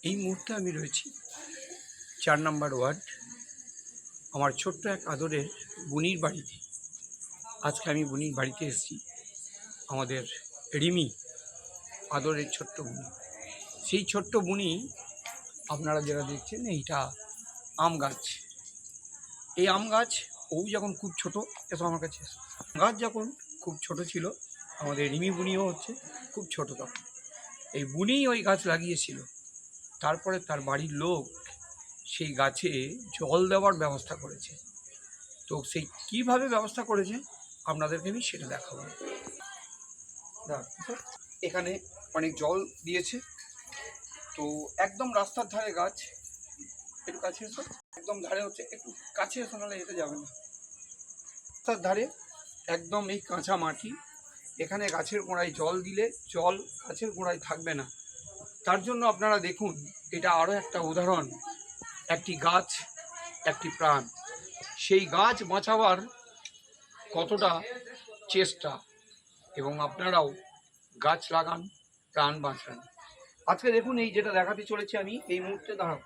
এই মুহূর্তে আমি রয়েছি ৪ নম্বর ওয়ার্ড, আমার ছোট্ট এক আদরের বুনির বাড়িতে। আজকে আমি বুনির বাড়িতে এসেছি, আমাদের রিমি আদরের ছোট্ট বুনি। সেই ছোট্ট বুনি আপনারা যারা দেখছেন, এইটা আম গাছ। এই আম গাছ যখন খুব ছোট, এসব আমার কাছে গাছ যখন খুব ছোট ছিল, আমাদের রিমি বুনিও হচ্ছে খুব ছোট তখন। এই বুনি ওই গাছ লাগিয়েছিল। তারপরে তার বাড়ির লোক সেই গাছে জল দেওয়ার ব্যবস্থা করেছে। তো সেই কীভাবে ব্যবস্থা করেছে আপনাদেরকে আমি সেটা দেখাবো। এখানে অনেক জল দিয়েছে। তো একদম রাস্তার ধারে গাছ, একটু কাছে এসো, একদম ধারে হচ্ছে, একটু কাছে এসো, নাহলে যেতে যাবে না। রাস্তার ধারে একদম এই কাঁচা মাটি, এখানে গাছের গোড়ায় জল দিলে জল গাছের গোড়ায় থাকবে না। তার জন্য আপনারা দেখুন, এটা আরও একটা উদাহরণ, একটি গাছ একটি প্রাণ। সেই গাছ বাঁচাবার কতটা চেষ্টা, এবং আপনারাও গাছ লাগান, প্রাণ বাঁচান। আজকে দেখুন, এই যেটা দেখাতে চলেছি আমি, এই মুহূর্তে দাঁড়াও,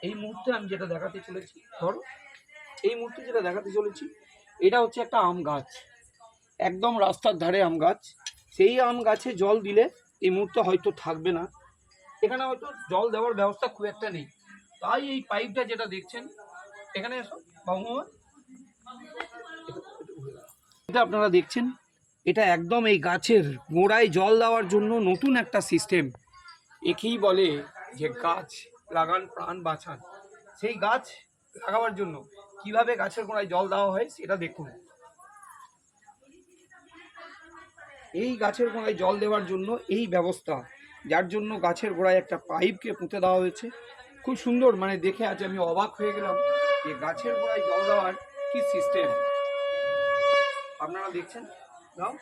এই মুহূর্তে আমি যেটা দেখাতে চলেছি, ধরো এই মুহূর্তে যেটা দেখাতে চলেছি, এটা হচ্ছে একটা আম গাছ, একদম রাস্তার ধারে আম গাছ। সেই আম গাছে জল দিলে এই মুহূর্তে হয়তো থাকবে না, এখানে হয়তো জল দেওয়ার ব্যবস্থা খুব একটা নেই। তাই এই পাইপটা যেটা দেখছেন, এখানে এটা আপনারা দেখছেন, এটা একদম এই গাছের গোড়ায় জল দেওয়ার জন্য নতুন একটা সিস্টেম। একেই বলে যে গাছ লাগান, প্রাণ বাঁচান। সেই গাছ লাগাবার জন্য কিভাবে গাছের গোড়ায় জল দেওয়া হয় সেটা দেখুন। এই গাছের গোড়ায় জল দেওয়ার জন্য এই ব্যবস্থা, যার জন্য গাছের গোড়ায় একটা পাইপকে পুঁতে দেওয়া হয়েছে। খুব সুন্দর, মানে দেখে আজ আমি অবাক হয়ে গেলাম যে গাছের গোড়ায় জল দেওয়ার কি সিস্টেম। আপনারা দেখছেন, দাও,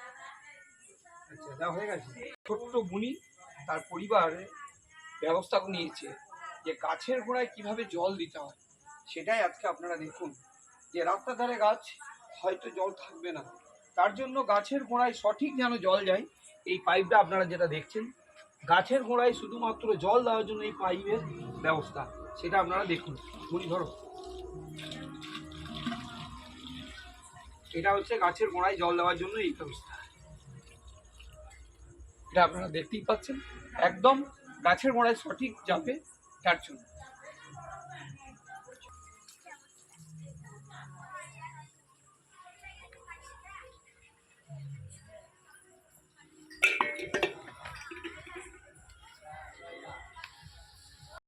আচ্ছা দেওয়া হয়ে গেছে। ছোট্ট বুনি তার পরিবারে ব্যবস্থা নিয়েছে যে গাছের গোড়ায় কিভাবে জল দিতে হয়, সেটাই আজকে আপনারা দেখুন। যে রাস্তার ধারে গাছ, হয়তো জল থাকবে না, তার জন্য গাছের গোড়ায় সঠিক যেন জল যায়, এই পাইপটা আপনারা যেটা দেখছেন, গাছের গোড়ায় শুধুমাত্র জল দেওয়ার জন্য এই পাইপের ব্যবস্থা, সেটা আপনারা দেখুন। বুনি ধরো, এটা হচ্ছে গাছের গোড়ায় জল দেওয়ার জন্য এই ব্যবস্থা। এটা আপনারা দেখতেই পাচ্ছেন, একদম গাছের গোড়ায় সঠিক যাবে তার জন্য।